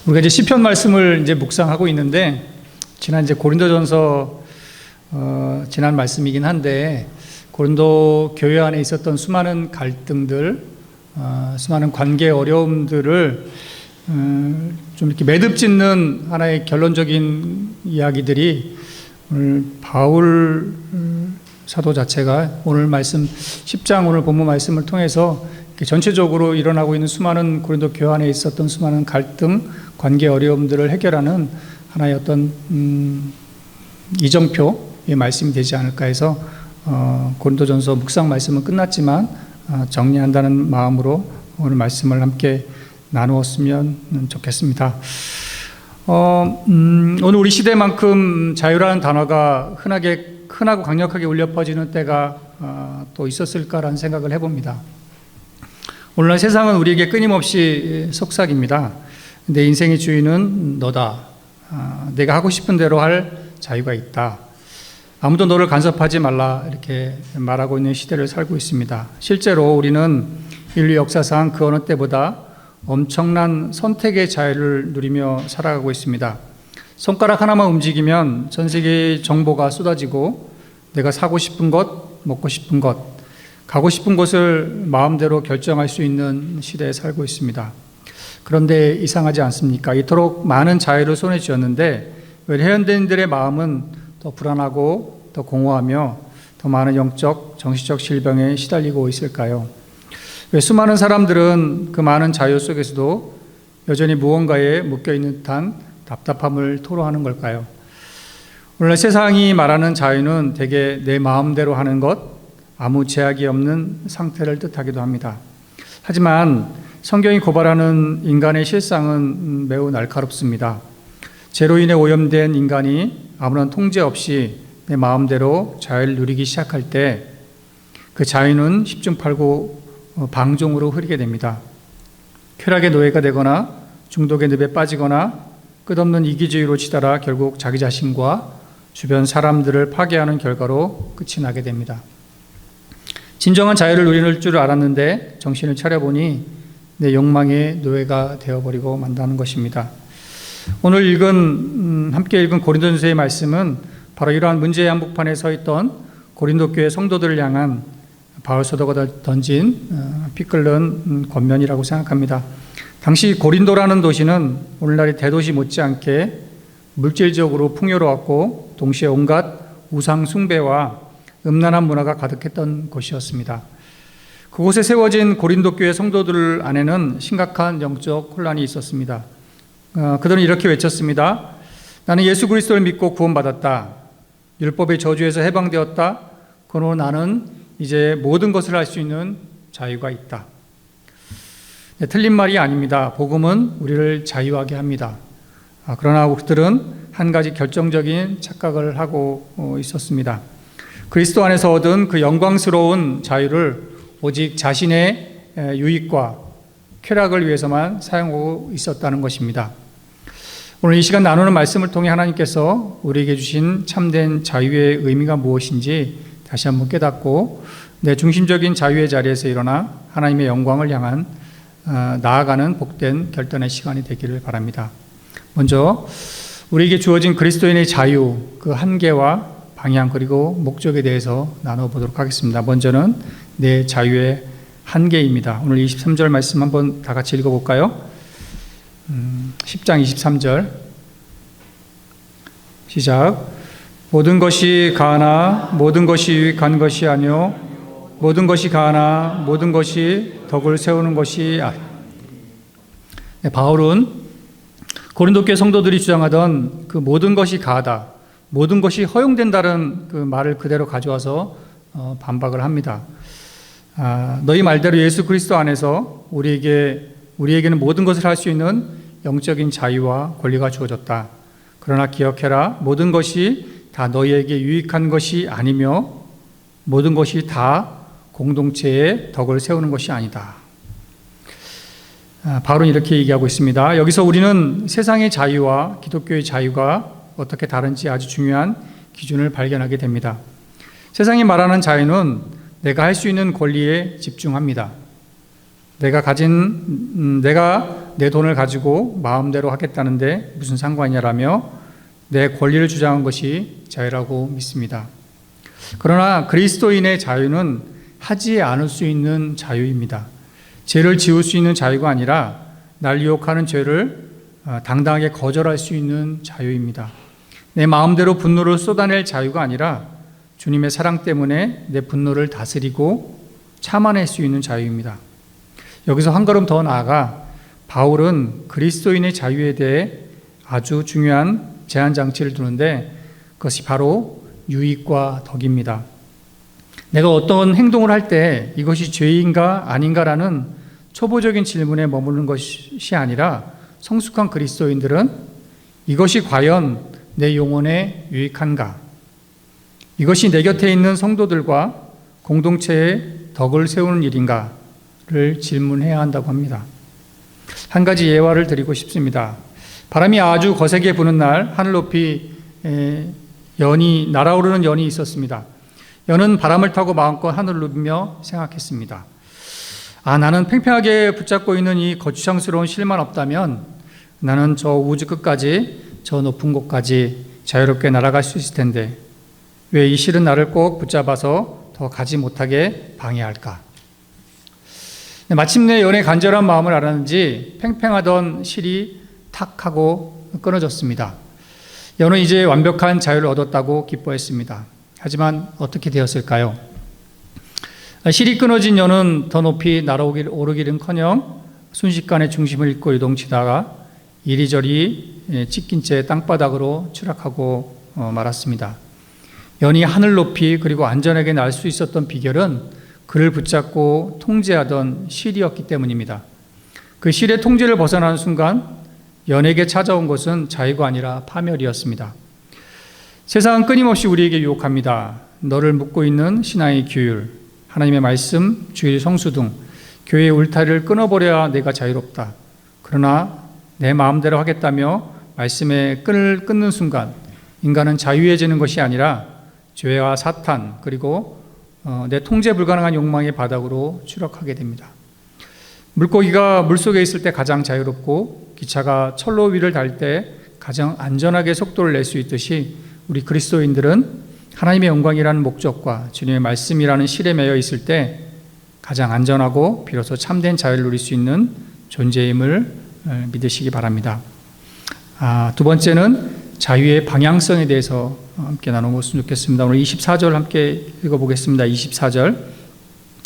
우리가 이제 시편 말씀을 이제 묵상하고 있는데, 지난 이제 고린도전서 지난 말씀이긴 한데, 고린도 교회 안에 있었던 수많은 갈등들, 수많은 관계 어려움들을 좀 이렇게 매듭짓는 하나의 결론적인 이야기들이 오늘 바울 사도 자체가 오늘 말씀 10장 오늘 본문 말씀을 통해서 전체적으로 일어나고 있는 수많은 고린도 교회 안에 있었던 수많은 갈등, 관계 어려움들을 해결하는 하나의 어떤 이정표의 말씀이 되지 않을까 해서 고린도전서 묵상 말씀은 끝났지만 정리한다는 마음으로 오늘 말씀을 함께 나누었으면 좋겠습니다. 오늘 우리 시대만큼 자유라는 단어가 흔하고 강력하게 울려 퍼지는 때가 또 있었을까라는 생각을 해봅니다. 오늘날 세상은 우리에게 끊임없이 속삭입니다. 내 인생의 주인은 너다. 내가 하고 싶은 대로 할 자유가 있다. 아무도 너를 간섭하지 말라. 이렇게 말하고 있는 시대를 살고 있습니다. 실제로 우리는 인류 역사상 그 어느 때보다 엄청난 선택의 자유를 누리며 살아가고 있습니다. 손가락 하나만 움직이면 전 세계의 정보가 쏟아지고 내가 사고 싶은 것, 먹고 싶은 것, 가고 싶은 곳을 마음대로 결정할 수 있는 시대에 살고 있습니다. 그런데 이상하지 않습니까? 이토록 많은 자유를 손에 쥐었는데 왜 현대인들의 마음은 더 불안하고 더 공허하며 더 많은 영적, 정신적 질병에 시달리고 있을까요? 왜 수많은 사람들은 그 많은 자유 속에서도 여전히 무언가에 묶여있는 듯한 답답함을 토로하는 걸까요? 오늘날 세상이 말하는 자유는 대개 내 마음대로 하는 것, 아무 제약이 없는 상태를 뜻하기도 합니다. 하지만 성경이 고발하는 인간의 실상은 매우 날카롭습니다. 죄로 인해 오염된 인간이 아무런 통제 없이 내 마음대로 자유를 누리기 시작할 때 그 자유는 십중팔구 방종으로 흐르게 됩니다. 쾌락의 노예가 되거나 중독의 늪에 빠지거나 끝없는 이기주의로 치달아 결국 자기 자신과 주변 사람들을 파괴하는 결과로 끝이 나게 됩니다. 진정한 자유를 누릴 줄 알았는데 정신을 차려보니 내 욕망의 노예가 되어버리고 만다는 것입니다. 오늘 함께 읽은 고린도전서의 말씀은 바로 이러한 문제의 한복판에 서 있던 고린도 교회 성도들을 향한 바울 사도가 던진 피 끓는 권면이라고 생각합니다. 당시 고린도라는 도시는 오늘날의 대도시 못지않게 물질적으로 풍요로웠고 동시에 온갖 우상 숭배와 음란한 문화가 가득했던 곳이었습니다. 그곳에 세워진 고린도 교회 성도들 안에는 심각한 영적 혼란이 있었습니다. 그들은 이렇게 외쳤습니다. 나는 예수 그리스도를 믿고 구원받았다. 율법의 저주에서 해방되었다. 그러므로 나는 이제 모든 것을 할 수 있는 자유가 있다. 네, 틀린 말이 아닙니다. 복음은 우리를 자유하게 합니다. 그러나 그들은 한 가지 결정적인 착각을 하고 있었습니다. 그리스도 안에서 얻은 그 영광스러운 자유를 오직 자신의 유익과 쾌락을 위해서만 사용하고 있었다는 것입니다. 오늘 이 시간 나누는 말씀을 통해 하나님께서 우리에게 주신 참된 자유의 의미가 무엇인지 다시 한번 깨닫고 내 중심적인 자유의 자리에서 일어나 하나님의 영광을 향한 나아가는 복된 결단의 시간이 되기를 바랍니다. 먼저 우리에게 주어진 그리스도인의 자유, 그 한계와 방향 그리고 목적에 대해서 나눠보도록 하겠습니다. 먼저는 내 자유의 한계입니다. 오늘 23절 말씀 한번 다 같이 읽어볼까요? 10장 23절 시작. 모든 것이 가하나 모든 것이 유익한 것이 아니요 모든 것이 가하나 모든 것이 덕을 세우는 것이 네, 바울은 고린도 교회 성도들이 주장하던 그 모든 것이 가하다, 모든 것이 허용된다는 그 말을 그대로 가져와서 반박을 합니다. 너희 말대로 예수 그리스도 안에서 우리에게는 모든 것을 할 수 있는 영적인 자유와 권리가 주어졌다. 그러나 기억해라. 모든 것이 다 너희에게 유익한 것이 아니며 모든 것이 다 공동체의 덕을 세우는 것이 아니다. 바울은 이렇게 얘기하고 있습니다. 여기서 우리는 세상의 자유와 기독교의 자유가 어떻게 다른지 아주 중요한 기준을 발견하게 됩니다. 세상이 말하는 자유는 내가 할 수 있는 권리에 집중합니다. 내가 내 돈을 가지고 마음대로 하겠다는데 무슨 상관이냐라며 내 권리를 주장한 것이 자유라고 믿습니다. 그러나 그리스도인의 자유는 하지 않을 수 있는 자유입니다. 죄를 지울 수 있는 자유가 아니라 날 유혹하는 죄를 당당하게 거절할 수 있는 자유입니다. 내 마음대로 분노를 쏟아낼 자유가 아니라 주님의 사랑 때문에 내 분노를 다스리고 참아낼 수 있는 자유입니다. 여기서 한 걸음 더 나아가 바울은 그리스도인의 자유에 대해 아주 중요한 제한 장치를 두는데 그것이 바로 유익과 덕입니다. 내가 어떤 행동을 할 때 이것이 죄인가 아닌가라는 초보적인 질문에 머무르는 것이 아니라 성숙한 그리스도인들은 이것이 과연 내 영혼에 유익한가? 이것이 내 곁에 있는 성도들과 공동체에 덕을 세우는 일인가를 질문해야 한다고 합니다. 한 가지 예화를 드리고 싶습니다. 바람이 아주 거세게 부는 날 하늘 높이 날아오르는 연이 있었습니다. 연은 바람을 타고 마음껏 하늘을 누비며 생각했습니다. 나는 팽팽하게 붙잡고 있는 이 거추장스러운 실만 없다면 나는 저 우주 끝까지, 저 높은 곳까지 자유롭게 날아갈 수 있을 텐데 왜 이 실은 나를 꼭 붙잡아서 더 가지 못하게 방해할까? 마침내 연의 간절한 마음을 알았는지 팽팽하던 실이 탁 하고 끊어졌습니다. 연은 이제 완벽한 자유를 얻었다고 기뻐했습니다. 하지만 어떻게 되었을까요? 실이 끊어진 연은 더 높이 오르기는커녕 순식간에 중심을 잃고 요동치다가 이리저리 찢긴 채 땅바닥으로 추락하고 말았습니다. 연이 하늘 높이 그리고 안전하게 날 수 있었던 비결은 그를 붙잡고 통제하던 실이었기 때문입니다. 그 실의 통제를 벗어나는 순간 연에게 찾아온 것은 자유가 아니라 파멸이었습니다. 세상은 끊임없이 우리에게 유혹합니다. 너를 묶고 있는 신앙의 규율, 하나님의 말씀, 주일 성수 등 교회의 울타리를 끊어버려야 내가 자유롭다. 그러나 내 마음대로 하겠다며 말씀의 끈을 끊는 순간 인간은 자유해지는 것이 아니라 죄와 사탄 그리고 내 통제 불가능한 욕망의 바닥으로 추락하게 됩니다. 물고기가 물속에 있을 때 가장 자유롭고 기차가 철로 위를 달 때 가장 안전하게 속도를 낼 수 있듯이 우리 그리스도인들은 하나님의 영광이라는 목적과 주님의 말씀이라는 실에 매여 있을 때 가장 안전하고 비로소 참된 자유를 누릴 수 있는 존재임을 믿으시기 바랍니다. 두 번째는 자유의 방향성에 대해서 함께 나눠보았으면 좋겠습니다. 오늘 24절 함께 읽어보겠습니다. 24절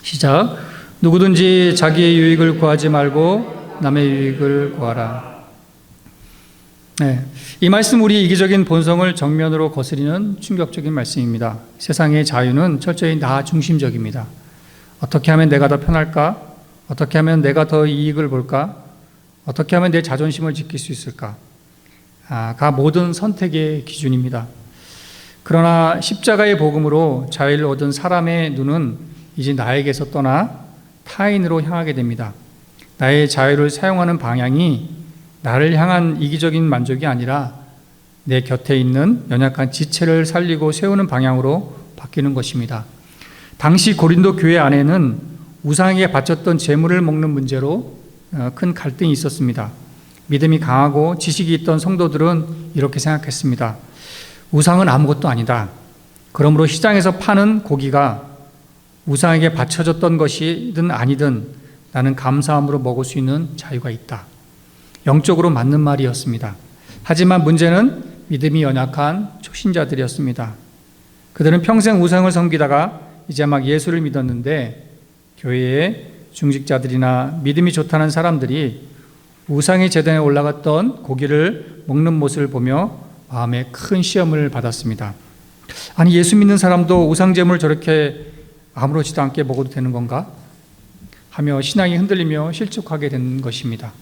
시작. 누구든지 자기의 유익을 구하지 말고 남의 유익을 구하라. 이 말씀 우리 이기적인 본성을 정면으로 거스리는 충격적인 말씀입니다. 세상의 자유는 철저히 나 중심적입니다. 어떻게 하면 내가 더 편할까? 어떻게 하면 내가 더 이익을 볼까? 어떻게 하면 내 자존심을 지킬 수 있을까? 가 모든 선택의 기준입니다. 그러나 십자가의 복음으로 자유를 얻은 사람의 눈은 이제 나에게서 떠나 타인으로 향하게 됩니다. 나의 자유를 사용하는 방향이 나를 향한 이기적인 만족이 아니라 내 곁에 있는 연약한 지체를 살리고 세우는 방향으로 바뀌는 것입니다. 당시 고린도 교회 안에는 우상에게 바쳤던 재물을 먹는 문제로 큰 갈등이 있었습니다. 믿음이 강하고 지식이 있던 성도들은 이렇게 생각했습니다. 우상은 아무것도 아니다. 그러므로 시장에서 파는 고기가 우상에게 바쳐졌던 것이든 아니든 나는 감사함으로 먹을 수 있는 자유가 있다. 영적으로 맞는 말이었습니다. 하지만 문제는 믿음이 연약한 초신자들이었습니다. 그들은 평생 우상을 섬기다가 이제 막 예수를 믿었는데 교회의 중직자들이나 믿음이 좋다는 사람들이 우상의 제단에 올라갔던 고기를 먹는 모습을 보며 마음에 큰 시험을 받았습니다. 아니, 예수 믿는 사람도 우상제물을 저렇게 아무렇지도 않게 먹어도 되는 건가? 하며 신앙이 흔들리며 실족하게 된 것입니다.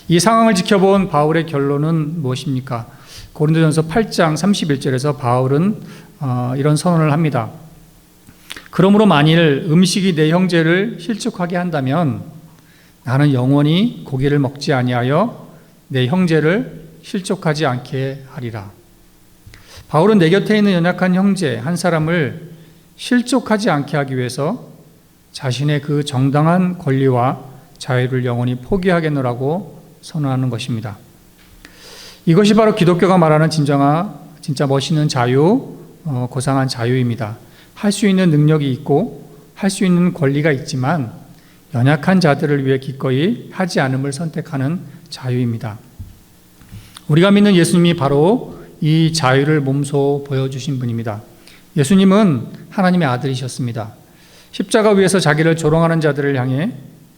이 상황을 지켜본 바울의 결론은 무엇입니까? 고린도전서 8장 31절에서 바울은 이런 선언을 합니다. 그러므로 만일 음식이 내 형제를 실족하게 한다면 나는 영원히 고기를 먹지 아니하여 내 형제를 실족하지 않게 하리라. 바울은 내 곁에 있는 연약한 형제 한 사람을 실족하지 않게 하기 위해서 자신의 그 정당한 권리와 자유를 영원히 포기하겠노라고 선언하는 것입니다. 이것이 바로 기독교가 말하는 진짜 멋있는 자유, 고상한 자유입니다. 할 수 있는 능력이 있고 할 수 있는 권리가 있지만 연약한 자들을 위해 기꺼이 하지 않음을 선택하는 자유입니다. 우리가 믿는 예수님이 바로 이 자유를 몸소 보여주신 분입니다. 예수님은 하나님의 아들이셨습니다. 십자가 위에서 자기를 조롱하는 자들을 향해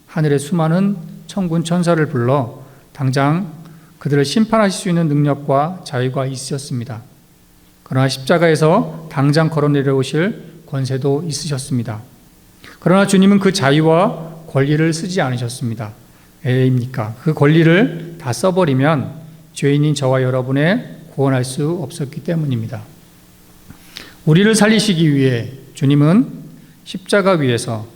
하늘의 수많은 천군 천사를 불러 당장 그들을 심판하실 수 있는 능력과 자유가 있으셨습니다. 그러나 십자가에서 당장 걸어 내려오실 권세도 있으셨습니다. 그러나 주님은 그 자유와 권리를 쓰지 않으셨습니다. 왜입니까? 그 권리를 다 써버리면 죄인인 저와 여러분의 구원할 수 없었기 때문입니다. 우리를 살리시기 위해 주님은 십자가 위에서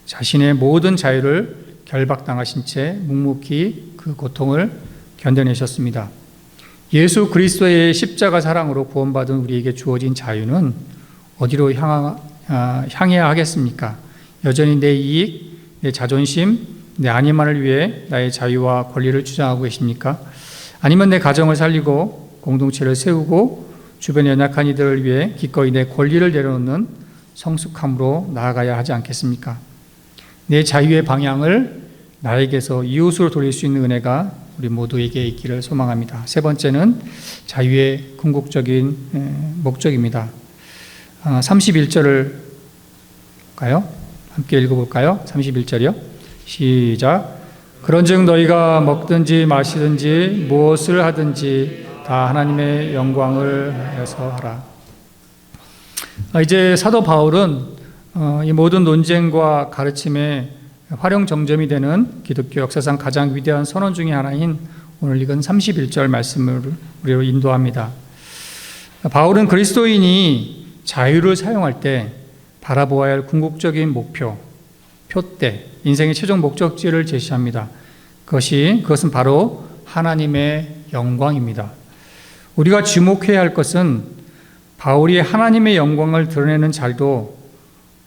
자신의 모든 자유를 결박당하신 채 묵묵히 그 고통을 견뎌내셨습니다. 예수 그리스도의 십자가 사랑으로 구원받은 우리에게 주어진 자유는 어디로 향해야 하겠습니까? 여전히 내 이익, 내 자존심, 내 안위만을 위해 나의 자유와 권리를 주장하고 계십니까? 아니면 내 가정을 살리고 공동체를 세우고 주변의 연약한 이들을 위해 기꺼이 내 권리를 내려놓는 성숙함으로 나아가야 하지 않겠습니까? 내 자유의 방향을 나에게서 이웃으로 돌릴 수 있는 은혜가 우리 모두에게 있기를 소망합니다. 세 번째는 자유의 궁극적인 목적입니다. 31절을 볼까요? 함께 읽어볼까요? 31절이요. 시작. 그런즉 너희가 먹든지 마시든지 무엇을 하든지 다 하나님의 영광을 위해서 하라. 이제 사도 바울은 이 모든 논쟁과 가르침의 활용 정점이 되는 기독교 역사상 가장 위대한 선언 중의 하나인 오늘 읽은 31절 말씀을 우리로 인도합니다. 바울은 그리스도인이 자유를 사용할 때 바라보아야 할 궁극적인 목표, 표대, 인생의 최종 목적지를 제시합니다. 그것은 바로 하나님의 영광입니다. 우리가 주목해야 할 것은 바울이 하나님의 영광을 드러내는 자리도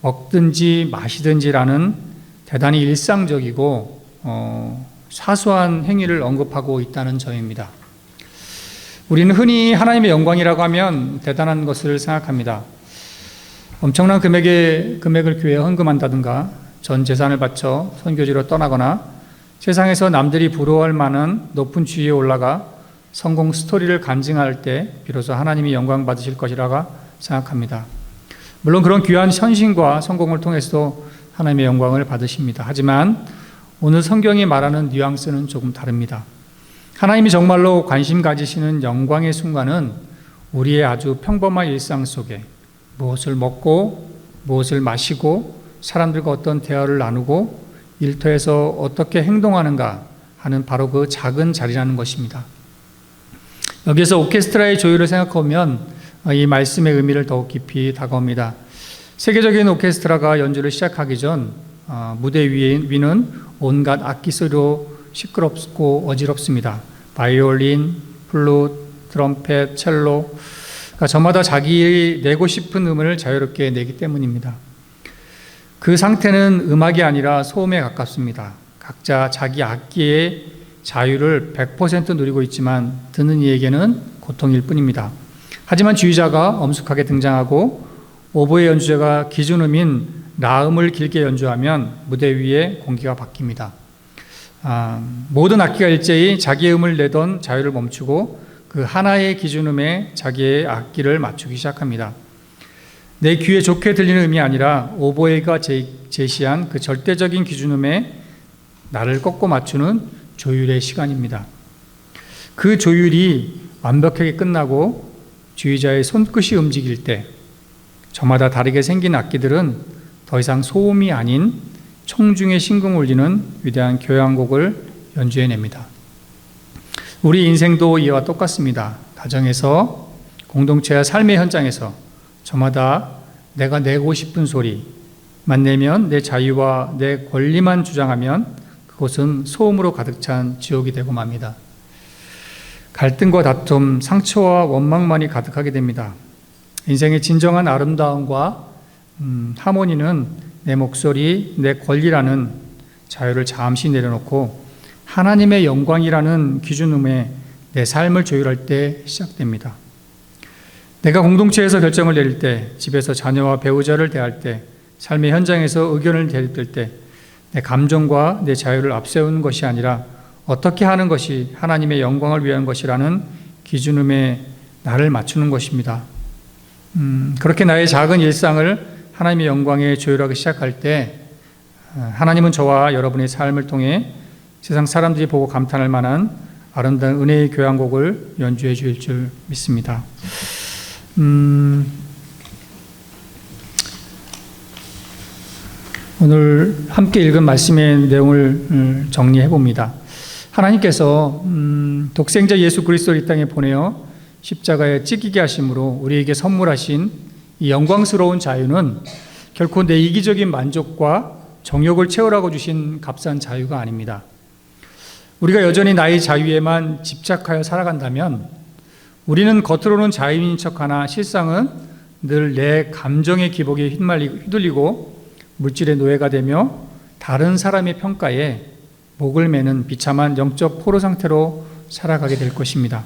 먹든지 마시든지라는 대단히 일상적이고 사소한 행위를 언급하고 있다는 점입니다. 우리는 흔히 하나님의 영광이라고 하면 대단한 것을 생각합니다. 엄청난 금액을 교회에 헌금한다든가 전 재산을 바쳐 선교지로 떠나거나 세상에서 남들이 부러워할 만한 높은 지위에 올라가 성공 스토리를 간증할 때 비로소 하나님이 영광 받으실 것이라고 생각합니다. 물론 그런 귀한 헌신과 성공을 통해서도 하나님의 영광을 받으십니다. 하지만 오늘 성경이 말하는 뉘앙스는 조금 다릅니다. 하나님이 정말로 관심 가지시는 영광의 순간은 우리의 아주 평범한 일상 속에 무엇을 먹고 무엇을 마시고 사람들과 어떤 대화를 나누고 일터에서 어떻게 행동하는가 하는 바로 그 작은 자리라는 것입니다. 여기에서 오케스트라의 조율을 생각하면 이 말씀의 의미를 더욱 깊이 다가옵니다. 세계적인 오케스트라가 연주를 시작하기 전 무대 위는 온갖 악기 소리로 시끄럽고 어지럽습니다. 바이올린, 플루트, 트럼펫, 첼로, 저마다 자기 내고 싶은 음을 자유롭게 내기 때문입니다. 그 상태는 음악이 아니라 소음에 가깝습니다. 각자 자기 악기의 자유를 100% 누리고 있지만 듣는 이에게는 고통일 뿐입니다. 하지만 지휘자가 엄숙하게 등장하고 오보의 연주자가 기준음인 라음을 길게 연주하면 무대 위에 공기가 바뀝니다. 모든 악기가 일제히 자기의 음을 내던 자유를 멈추고 그 하나의 기준음에 자기의 악기를 맞추기 시작합니다. 내 귀에 좋게 들리는 음이 아니라 오보에가 제시한 그 절대적인 기준음에 나를 꺾고 맞추는 조율의 시간입니다. 그 조율이 완벽하게 끝나고 지휘자의 손끝이 움직일 때 저마다 다르게 생긴 악기들은 더 이상 소음이 아닌 청중의 심금을 울리는 위대한 교향곡을 연주해냅니다. 우리 인생도 이와 똑같습니다. 가정에서, 공동체와 삶의 현장에서 저마다 내가 내고 싶은 소리만 내면, 내 자유와 내 권리만 주장하면 그곳은 소음으로 가득 찬 지옥이 되고 맙니다. 갈등과 다툼, 상처와 원망만이 가득하게 됩니다. 인생의 진정한 아름다움과 하모니는 내 목소리, 내 권리라는 자유를 잠시 내려놓고 하나님의 영광이라는 기준음에 내 삶을 조율할 때 시작됩니다. 내가 공동체에서 결정을 내릴 때, 집에서 자녀와 배우자를 대할 때, 삶의 현장에서 의견을 대립될 때, 내 감정과 내 자유를 앞세우는 것이 아니라 어떻게 하는 것이 하나님의 영광을 위한 것이라는 기준음에 나를 맞추는 것입니다. 그렇게 나의 작은 일상을 하나님의 영광에 조율하기 시작할 때 하나님은 저와 여러분의 삶을 통해 세상 사람들이 보고 감탄할 만한 아름다운 은혜의 교향곡을 연주해 주실 줄 믿습니다. 오늘 함께 읽은 말씀의 내용을 정리해 봅니다. 하나님께서 독생자 예수 그리스도를 이 땅에 보내어 십자가에 찢기게 하심으로 우리에게 선물하신 이 영광스러운 자유는 결코 내 이기적인 만족과 정욕을 채우라고 주신 값싼 자유가 아닙니다. 우리가 여전히 나의 자유에만 집착하여 살아간다면 우리는 겉으로는 자유인 척하나 실상은 늘 내 감정의 기복에 휘둘리고 물질의 노예가 되며 다른 사람의 평가에 목을 매는 비참한 영적 포로 상태로 살아가게 될 것입니다.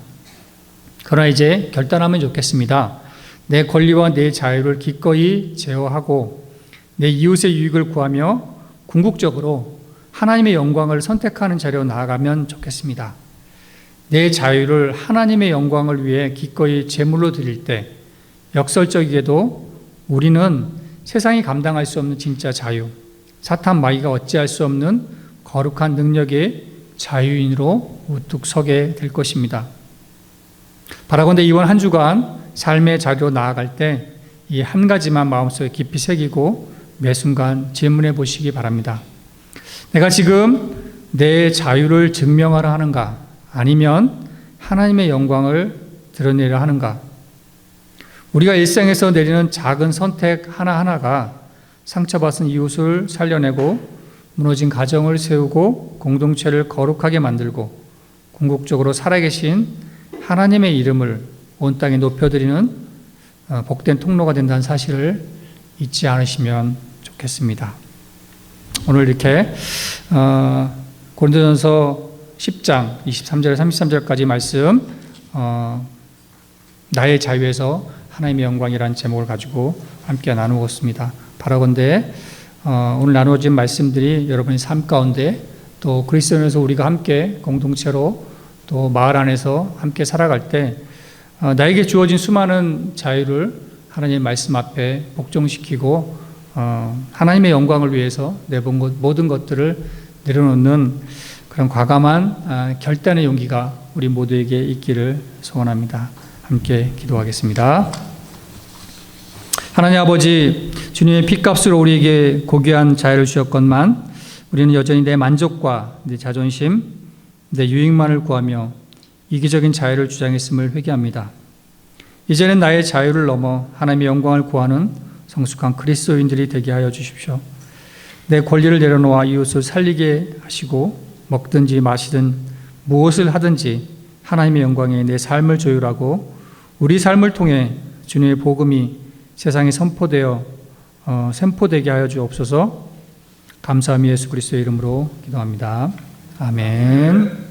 그러나 이제 결단하면 좋겠습니다. 내 권리와 내 자유를 기꺼이 제어하고 내 이웃의 유익을 구하며 궁극적으로 하나님의 영광을 선택하는 자리로 나아가면 좋겠습니다. 내 자유를 하나님의 영광을 위해 기꺼이 제물로 드릴 때 역설적이게도 우리는 세상이 감당할 수 없는 진짜 자유, 사탄 마귀가 어찌할 수 없는 거룩한 능력의 자유인으로 우뚝 서게 될 것입니다. 바라건대 이번 한 주간 삶의 자리로 나아갈 때 이 한 가지만 마음속에 깊이 새기고 매 순간 질문해 보시기 바랍니다. 내가 지금 내 자유를 증명하려 하는가? 아니면 하나님의 영광을 드러내려 하는가? 우리가 일생에서 내리는 작은 선택 하나하나가 상처받은 이웃을 살려내고 무너진 가정을 세우고 공동체를 거룩하게 만들고 궁극적으로 살아계신 하나님의 이름을 온 땅에 높여드리는 복된 통로가 된다는 사실을 잊지 않으시면 좋겠습니다. 오늘 이렇게 고린도전서 10장 23절 33절까지 말씀 나의 자유에서 하나님의 영광이라는 제목을 가지고 함께 나누었습니다. 바라건대 오늘 나누어진 말씀들이 여러분의 삶 가운데 또 그리스도인에서 우리가 함께 공동체로 또 마을 안에서 함께 살아갈 때 나에게 주어진 수많은 자유를 하나님의 말씀 앞에 복종시키고 하나님의 영광을 위해서 내 모든 것들을 내려놓는 그런 과감한 결단의 용기가 우리 모두에게 있기를 소원합니다. 함께 기도하겠습니다. 하나님 아버지, 주님의 피값으로 우리에게 고귀한 자유를 주셨건만 우리는 여전히 내 만족과 내 자존심, 내 유익만을 구하며 이기적인 자유를 주장했음을 회개합니다. 이제는 나의 자유를 넘어 하나님의 영광을 구하는 성숙한 그리스도인들이 되게 하여 주십시오. 내 권리를 내려놓아 이웃을 살리게 하시고 먹든지 마시든 무엇을 하든지 하나님의 영광에 내 삶을 조율하고 우리 삶을 통해 주님의 복음이 세상에 선포되게 하여 주옵소서. 감사함이 예수 그리스도의 이름으로 기도합니다. 아멘.